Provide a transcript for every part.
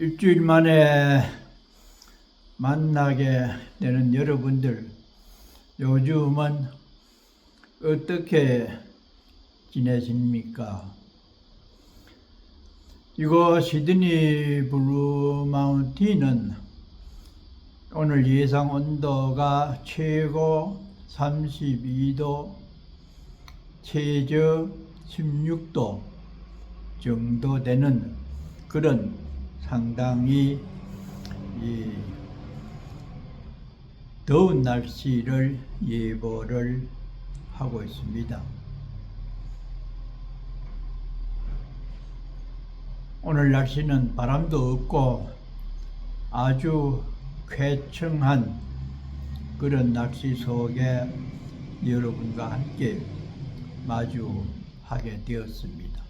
일주일 만에 만나게 되는 여러분들, 요즘은 어떻게 지내십니까? 이거 시드니 블루 마운틴은 오늘 예상 온도가 최고 32도, 최저 16도 정도 되는 그런 상당히 더운 날씨를 예보를 하고 있습니다. 오늘 날씨는 바람도 없고 아주 쾌청한 그런 날씨 속에 여러분과 함께 마주하게 되었습니다.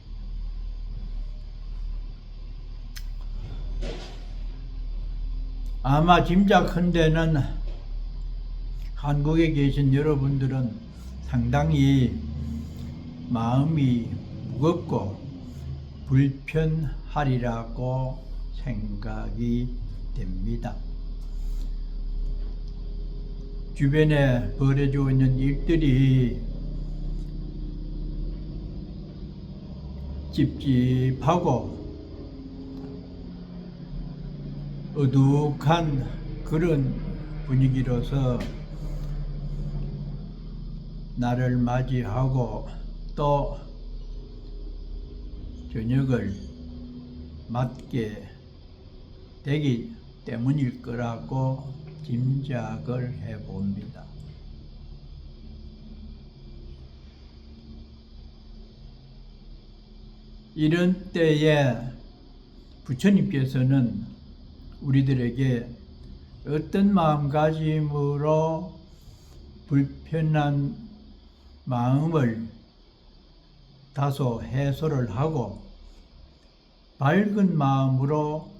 아마 짐작컨대는 한국에 계신 여러분들은 상당히 마음이 무겁고 불편하리라고 생각이 됩니다. 주변에 벌어지고 있는 일들이 찝찝하고 어둑한 그런 분위기로서 나를 맞이하고 또 저녁을 맞게 되기 때문일 거라고 짐작을 해봅니다. 이런 때에 부처님께서는 우리들에게 어떤 마음가짐으로 불편한 마음을 다소 해소를 하고 밝은 마음으로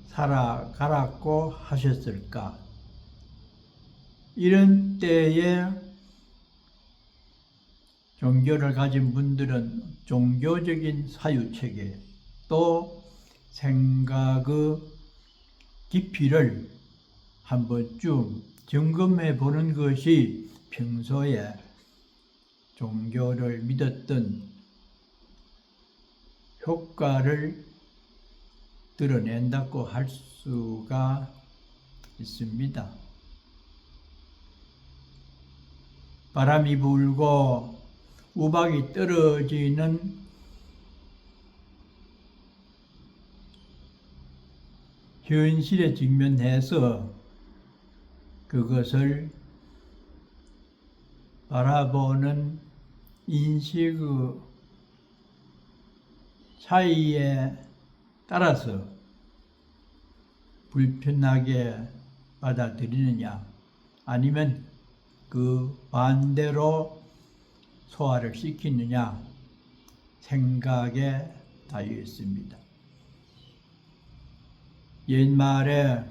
살아가라고 하셨을까? 이런 때에 종교를 가진 분들은 종교적인 사유체계 또 생각의 깊이를 한 번쯤 점검해 보는 것이 평소에 종교를 믿었던 효과를 드러낸다고 할 수가 있습니다. 바람이 불고 우박이 떨어지는 현실에 직면해서 그것을 바라보는 인식의 차이에 따라서 불편하게 받아들이느냐 아니면 그 반대로 소화를 시키느냐 생각에 달려 있습니다. 옛말에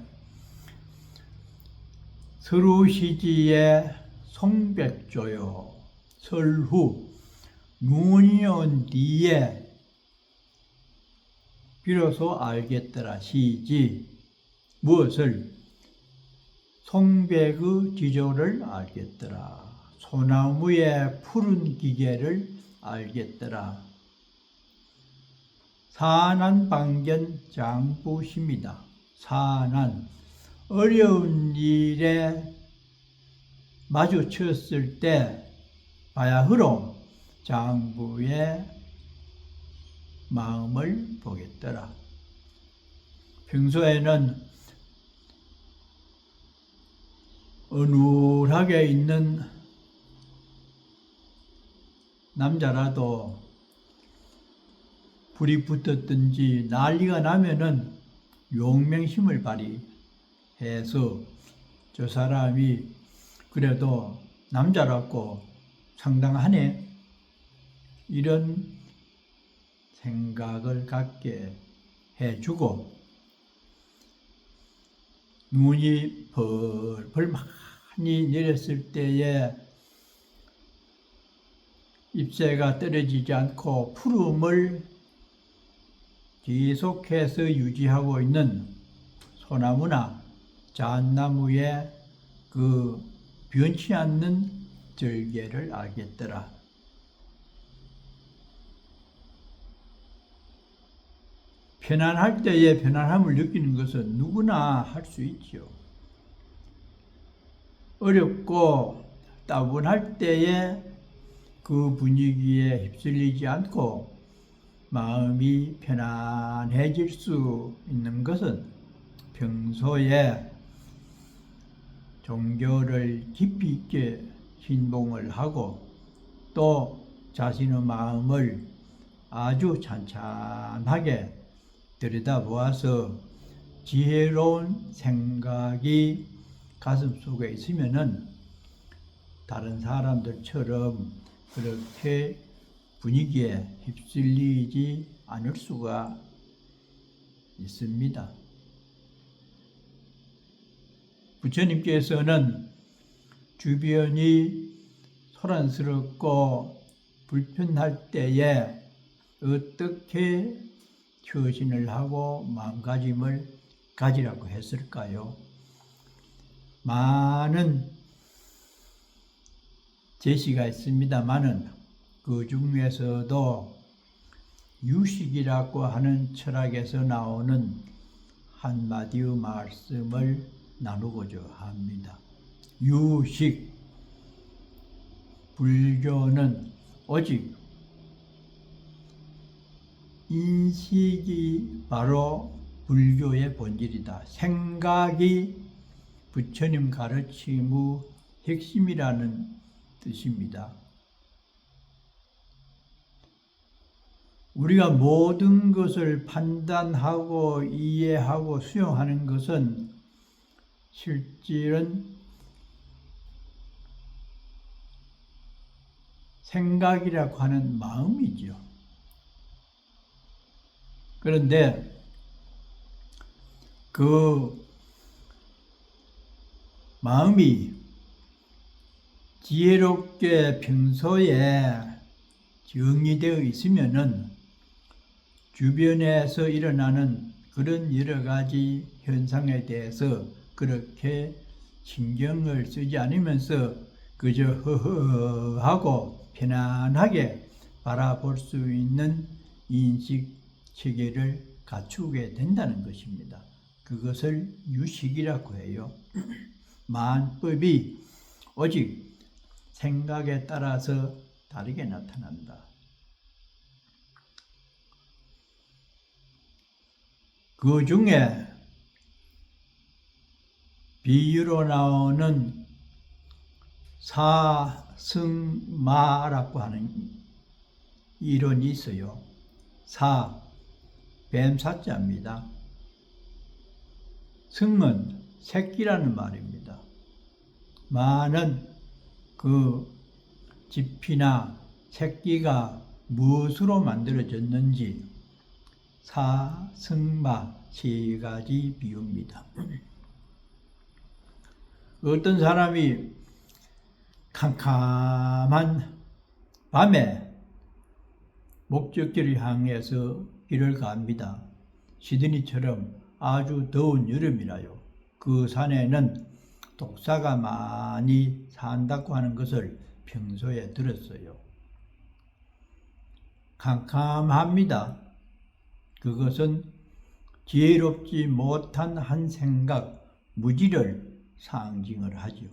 서루시지의 송백조요 설후 눈이 온 뒤에 비로소 알겠더라 시지. 무엇을? 송백의 지조를 알겠더라. 소나무의 푸른 기계를 알겠더라. 사난방견 장부심이다. 사난, 어려운 일에 마주쳤을 때 바야흐로 장부의 마음을 보겠더라. 평소에는 어눌하게 있는 남자라도 불이 붙었든지 난리가 나면은 용맹심을 발휘해서 저 사람이 그래도 남자라고 상당하네 이런 생각을 갖게 해주고 눈이 벌벌 많이 내렸을 때에 잎새가 떨어지지 않고 푸름을 계속해서 유지하고 있는 소나무나 잣나무의 그 변치 않는 절개를 알겠더라. 편안할 때의 편안함을 느끼는 것은 누구나 할 수 있지요. 어렵고 따분할 때에 그 분위기에 휩쓸리지 않고 마음이 편안해질 수 있는 것은 평소에 종교를 깊이 있게 신봉을 하고 또 자신의 마음을 아주 찬찬하게 들여다보아서 지혜로운 생각이 가슴속에 있으면은 다른 사람들처럼 그렇게 분위기에 휩쓸리지 않을 수가 있습니다. 부처님께서는 주변이 소란스럽고 불편할 때에 어떻게 처신을 하고 마음가짐을 가지라고 했을까요? 많은 제시가 있습니다마는 그 중에서도 유식이라고 하는 철학에서 나오는 한마디의 말씀을 나누고자 합니다. 유식, 불교는 오직 인식이 바로 불교의 본질이다. 생각이 부처님 가르침의 핵심이라는 뜻입니다. 우리가 모든 것을 판단하고 이해하고 수용하는 것은 실질은 생각이라고 하는 마음이죠. 그런데 그 마음이 지혜롭게 평소에 정리되어 있으면은 주변에서 일어나는 그런 여러 가지 현상에 대해서 그렇게 신경을 쓰지 않으면서 그저 허허하고 편안하게 바라볼 수 있는 인식 체계를 갖추게 된다는 것입니다. 그것을 유식이라고 해요. 만법이 오직 생각에 따라서 다르게 나타난다. 그 중에 비유로 나오는 사승마라고 하는 이론이 있어요. 뱀사자입니다. 승은 새끼라는 말입니다. 많은 그 지피나 새끼가 무엇으로 만들어졌는지 사승마 세 가지 비유입니다. 어떤 사람이 캄캄한 밤에 목적지를 향해서 길을 갑니다. 시드니처럼 아주 더운 여름이라요. 그 산에는 독사가 많이 산다고 하는 것을 평소에 들었어요. 캄캄합니다. 그것은 지혜롭지 못한 한 생각, 무지를 상징을 하죠.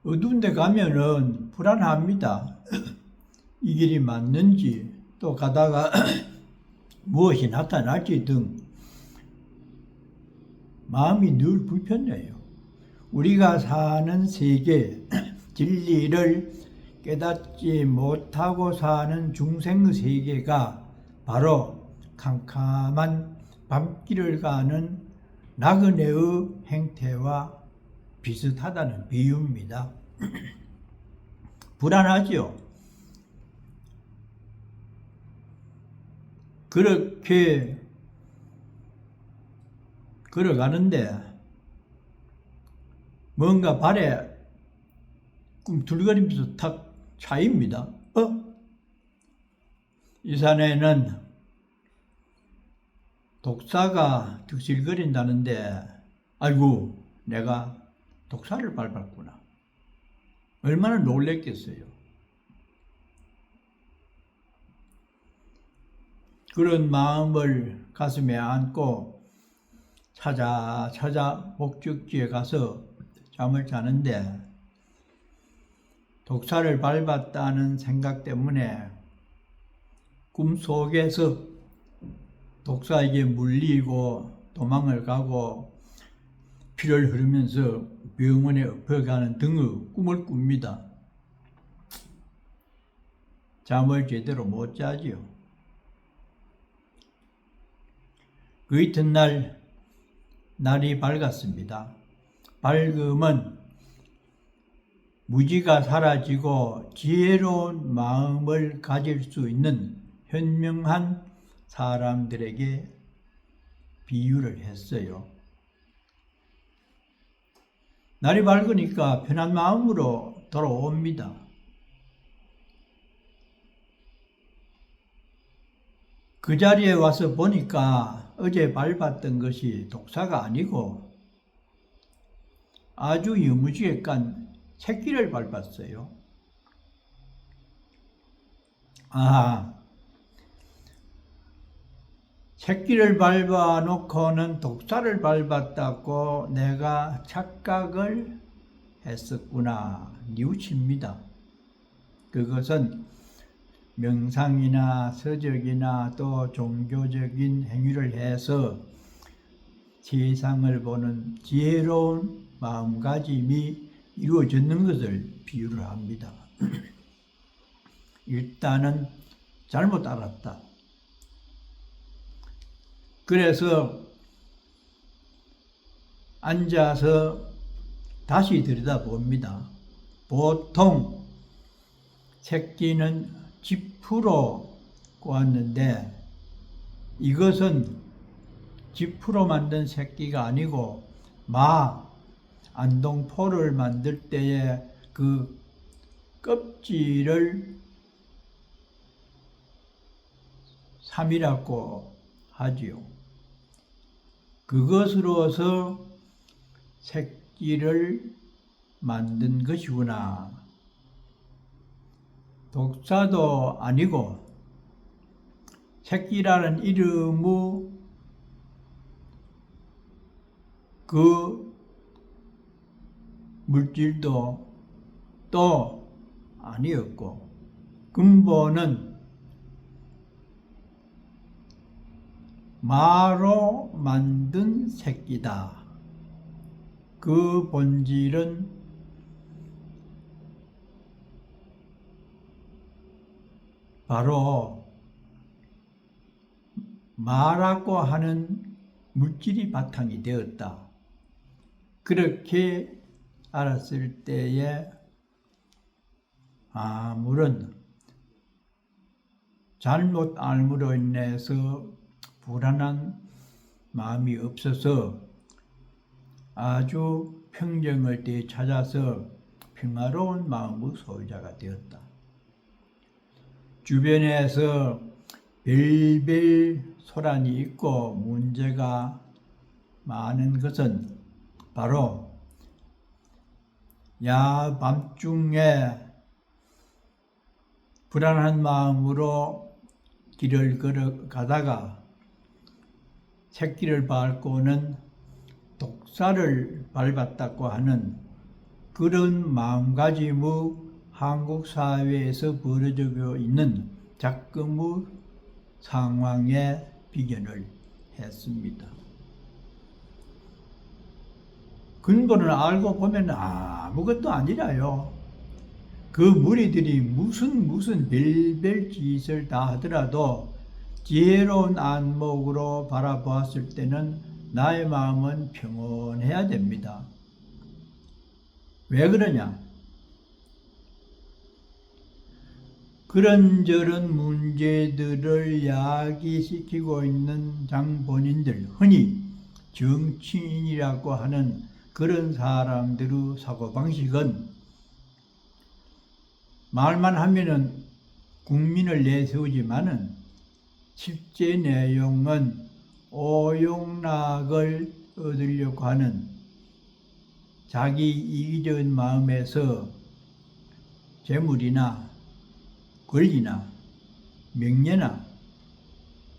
어두운 데 가면은 불안합니다. 이 길이 맞는지 또 가다가 무엇이 나타날지 등 마음이 늘 불편해요. 우리가 사는 세계, 진리를 깨닫지 못하고 사는 중생의 세계가 바로 캄캄한 밤길을 가는 나그네의 행태와 비슷하다는 비유입니다. 불안하지요. 그렇게 걸어가는데 뭔가 발에 꿈틀거리면서 탁 차입니다. 이 산에는 독사가 득실거린다는데 아이고 내가 독사를 밟았구나. 얼마나 놀랬겠어요. 그런 마음을 가슴에 안고 찾아 목적지에 가서 잠을 자는데 독사를 밟았다는 생각 때문에 꿈속에서 독사에게 물리고 도망을 가고 피를 흐르면서 병원에 엎어가는 등의 꿈을 꿉니다. 잠을 제대로 못 자지요. 그 이튿날 날이 밝았습니다. 밝음은 무지가 사라지고 지혜로운 마음을 가질 수 있는 현명한 사람들에게 비유를 했어요. 날이 밝으니까 편한 마음으로 돌아옵니다. 그 자리에 와서 보니까 어제 밟았던 것이 독사가 아니고 아주 여무지게 깐 새끼를 밟았어요. 새끼를 밟아 놓고는 독사를 밟았다고 내가 착각을 했었구나. 뉘우칩니다. 그것은 명상이나 서적이나 또 종교적인 행위를 해서 세상을 보는 지혜로운 마음가짐이 이루어졌는 것을 비유를 합니다. 일단은 잘못 알았다. 그래서 앉아서 다시 들여다봅니다. 보통 새끼는 지푸로 꼬았는데 이것은 지푸로 만든 새끼가 아니고 안동포를 만들 때에 그 껍질을 삼이라고 하지요. 그것으로서 새끼를 만든 것이구나. 독사도 아니고 새끼라는 이름의 그 물질도 또 아니었고 근본은 마로 만든 새끼다. 그 본질은 바로 마라고 하는 물질이 바탕이 되었다. 그렇게 알았을 때에 아무런 잘못 알므로 인해서 불안한 마음이 없어서 아주 평정을 되찾아서 평화로운 마음의 소유자가 되었다. 주변에서 별별 소란이 있고 문제가 많은 것은 바로 야밤중에 불안한 마음으로 길을 걸어가다가 새끼를 밟고는 독사를 밟았다고 하는 그런 마음가짐의 한국 사회에서 벌어지고 있는 작금의 상황에 비견을 했습니다. 근본을 알고 보면 아무것도 아니라요. 그 무리들이 무슨 별별 짓을 다 하더라도 지혜로운 안목으로 바라보았을 때는 나의 마음은 평온해야 됩니다. 왜 그러냐? 그런저런 문제들을 야기시키고 있는 장본인들, 흔히 정치인이라고 하는 그런 사람들의 사고방식은 말만 하면은 국민을 내세우지만은 실제 내용은 오용락을 얻으려고 하는 자기 이기적인 마음에서 재물이나 권리나 명예나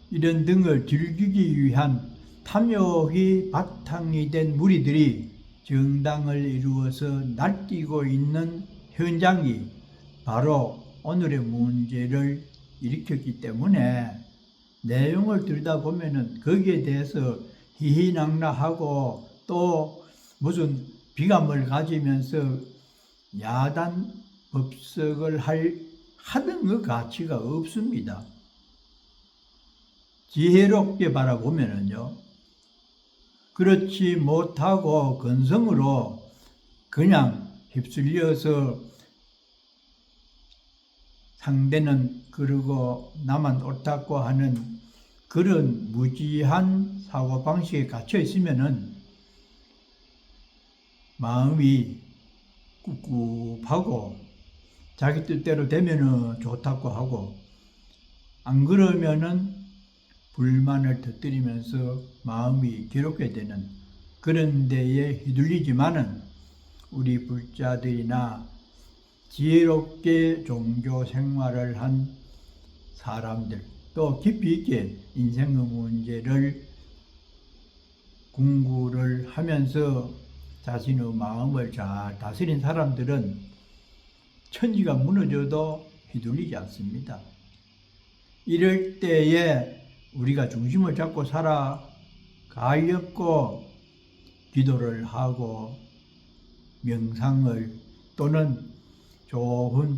이런 등을 즐기기 위한 탐욕이 바탕이 된 무리들이 정당을 이루어서 날뛰고 있는 현장이 바로 오늘의 문제를 일으켰기 때문에 내용을 들여다보면은 거기에 대해서 희희낙낙하고 또 무슨 비감을 가지면서 야단 법석을 하던 그 가치가 없습니다. 지혜롭게 바라보면은요, 그렇지 못하고 근성으로 그냥 휩쓸려서 상대는 그러고 나만 옳다고 하는 그런 무지한 사고방식에 갇혀 있으면은 마음이 꿉꿉하고 자기 뜻대로 되면은 좋다고 하고 안 그러면은 불만을 터뜨리면서 마음이 괴롭게 되는 그런 데에 휘둘리지만은 우리 불자들이나 지혜롭게 종교 생활을 한 사람들 또 깊이 있게 인생의 문제를 공부를 하면서 자신의 마음을 잘 다스린 사람들은 천지가 무너져도 휘둘리지 않습니다. 이럴 때에 우리가 중심을 잡고 살아가려고 기도를 하고 명상을 또는 좋은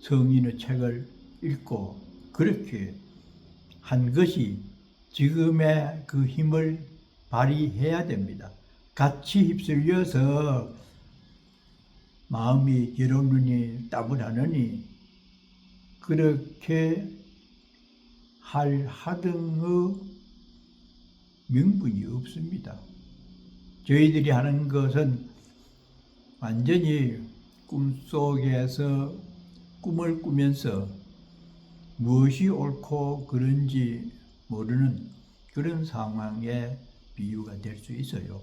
성인의 책을 읽고 그렇게 한 것이 지금의 그 힘을 발휘해야 됩니다. 같이 휩쓸려서 마음이 괴롭느니 따분하느니 그렇게 하등의 명분이 없습니다. 저희들이 하는 것은 완전히 꿈속에서 꿈을 꾸면서 무엇이 옳고 그른지 모르는 그런 상황의 비유가 될 수 있어요.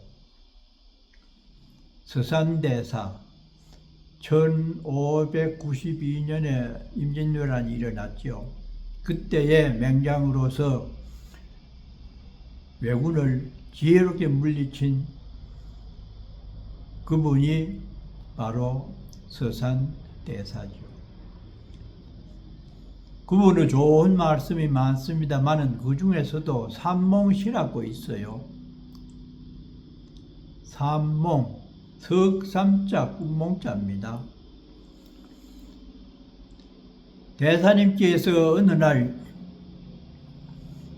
서산대사 1592년에 임진왜란이 일어났죠. 그때의 맹장으로서 왜군을 지혜롭게 물리친 그분이 바로 서산대사죠. 그분은 좋은 말씀이 많습니다만은 그 중에서도 삼몽시라고 있어요. 삼몽, 석삼자 꿈몽자입니다. 대사님께서 어느 날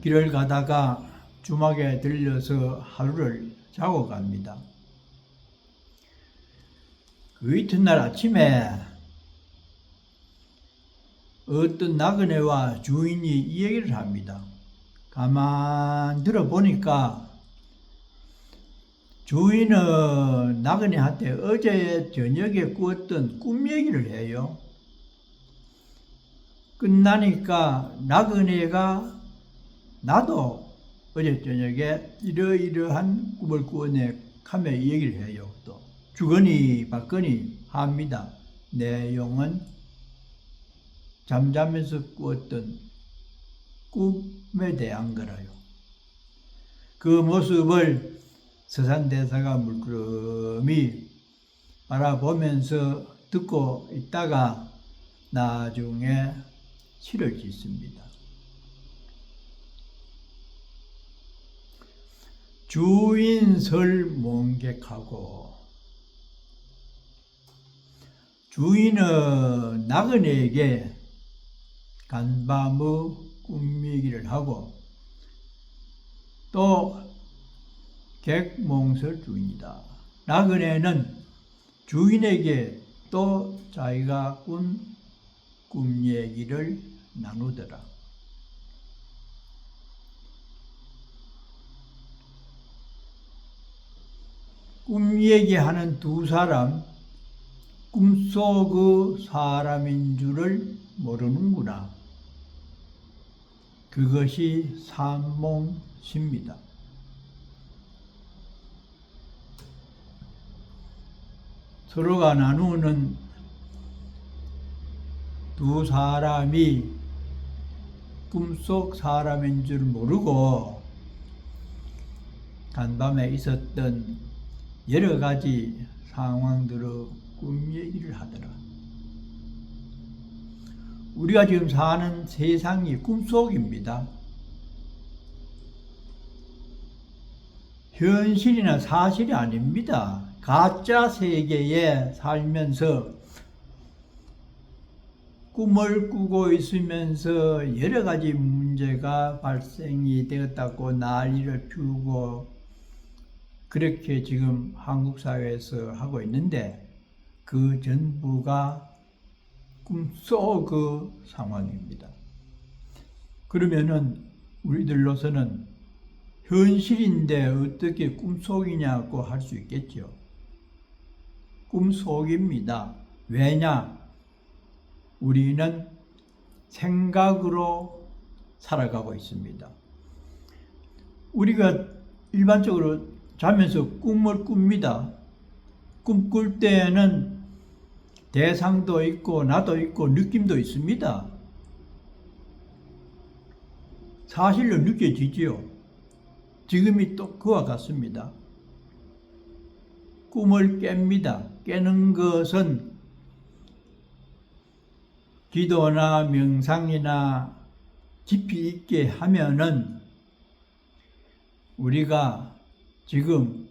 길을 가다가 주막에 들려서 하루를 자고 갑니다. 그 이튿날 아침에 어떤 나그네와 주인이 이 얘기를 합니다. 가만 들어보니까 주인은 나그네한테 어제 저녁에 꾸었던 꿈 얘기를 해요. 끝나니까 나그네가 나도 어제 저녁에 이러이러한 꿈을 꾸었네 하며 얘기를 해요. 또 주거니 받거니 합니다. 내용은 잠자면서 꾸었던 꿈에 대한 거라요. 그 모습을 서산대사가 물끄러미 바라보면서 듣고 있다가 나중에 시를 짓습니다. 주인설 몽객하고 주인은 나그네에게 간밤의 꿈 얘기를 하고 또 객몽설 주인이다. 나그네는 주인에게 또 자기가 꾼 꿈 얘기를 나누더라. 꿈 얘기하는 두 사람, 꿈속의 사람인 줄을 모르는구나. 그것이 삼몽시입니다. 서로가 나누는 두 사람이 꿈속 사람인 줄 모르고 간밤에 있었던 여러 가지 상황들의 꿈 얘기를 하더라. 우리가 지금 사는 세상이 꿈속입니다. 현실이나 사실이 아닙니다. 가짜 세계에 살면서 꿈을 꾸고 있으면서 여러 가지 문제가 발생이 되었다고 난리를 피우고 그렇게 지금 한국 사회에서 하고 있는데 그 전부가 꿈속의 상황입니다. 그러면은 우리들로서는 현실인데 어떻게 꿈속이냐고 할 수 있겠죠. 꿈속입니다. 왜냐? 우리는 생각으로 살아가고 있습니다. 우리가 일반적으로 자면서 꿈을 꿉니다. 꿈 꿀 때에는 대상도 있고 나도 있고 느낌도 있습니다. 사실로 느껴지지요. 지금이 또 그와 같습니다. 꿈을 깹니다. 깨는 것은 기도나 명상이나 깊이 있게 하면은 우리가 지금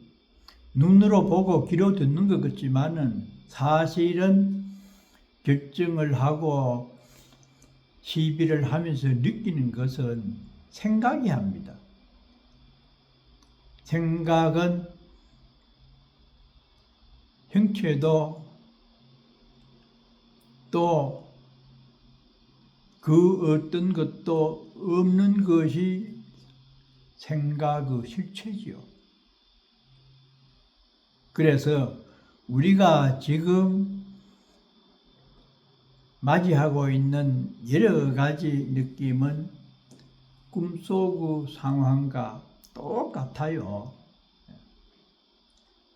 눈으로 보고 귀로 듣는 것 같지만은 사실은 결정을 하고 시비를 하면서 느끼는 것은 생각이 합니다. 생각은 형체도 또 그 어떤 것도 없는 것이 생각의 실체지요. 그래서 우리가 지금 맞이하고 있는 여러 가지 느낌은 꿈속의 상황과 똑같아요.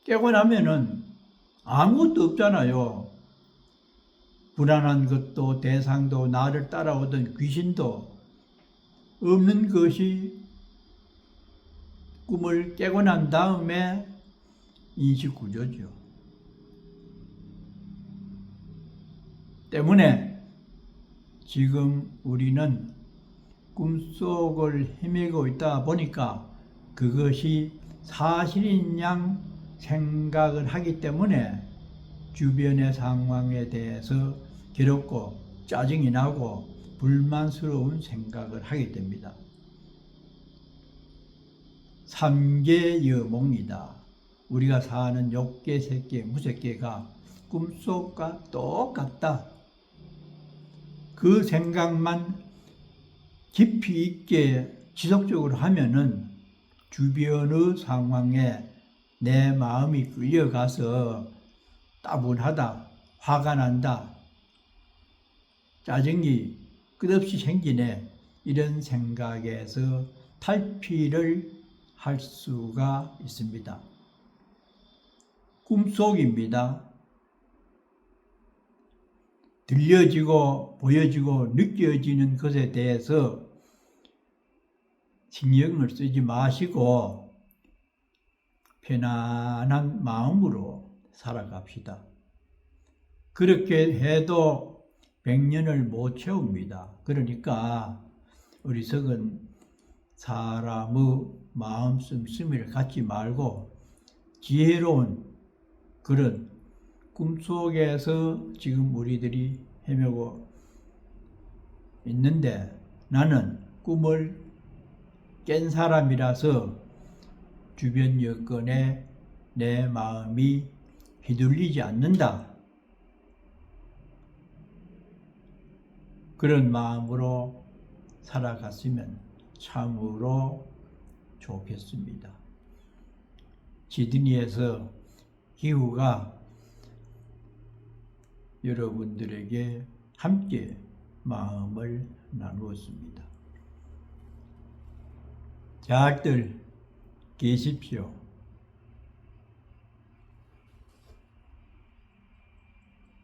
깨고 나면은 아무것도 없잖아요. 불안한 것도 대상도 나를 따라오던 귀신도 없는 것이 꿈을 깨고 난 다음에 인식구조죠. 때문에 지금 우리는 꿈속을 헤매고 있다 보니까 그것이 사실인 양 생각을 하기 때문에 주변의 상황에 대해서 괴롭고 짜증이 나고 불만스러운 생각을 하게 됩니다. 삼계여몽이다. 우리가 사는 욕계, 색계, 무색계가 꿈속과 똑같다. 그 생각만 깊이 있게 지속적으로 하면은 주변의 상황에 내 마음이 끌려가서 따분하다, 화가 난다, 짜증이 끝없이 생기네, 이런 생각에서 탈피를 할 수가 있습니다. 꿈속입니다. 들려지고 보여지고 느껴지는 것에 대해서 신경을 쓰지 마시고 편안한 마음으로 살아갑시다. 그렇게 해도 100년을 못 채웁니다. 그러니까 어리석은 사람의 마음 씀씀이를 갖지 말고 지혜로운 그런 꿈속에서 지금 우리들이 헤매고 있는데 나는 꿈을 깬 사람이라서 주변 여건에 내 마음이 휘둘리지 않는다. 그런 마음으로 살아갔으면 참으로 좋겠습니다. 시드니에서 기후가 여러분들에게 함께 마음을 나누었습니다. 잘들 계십시오.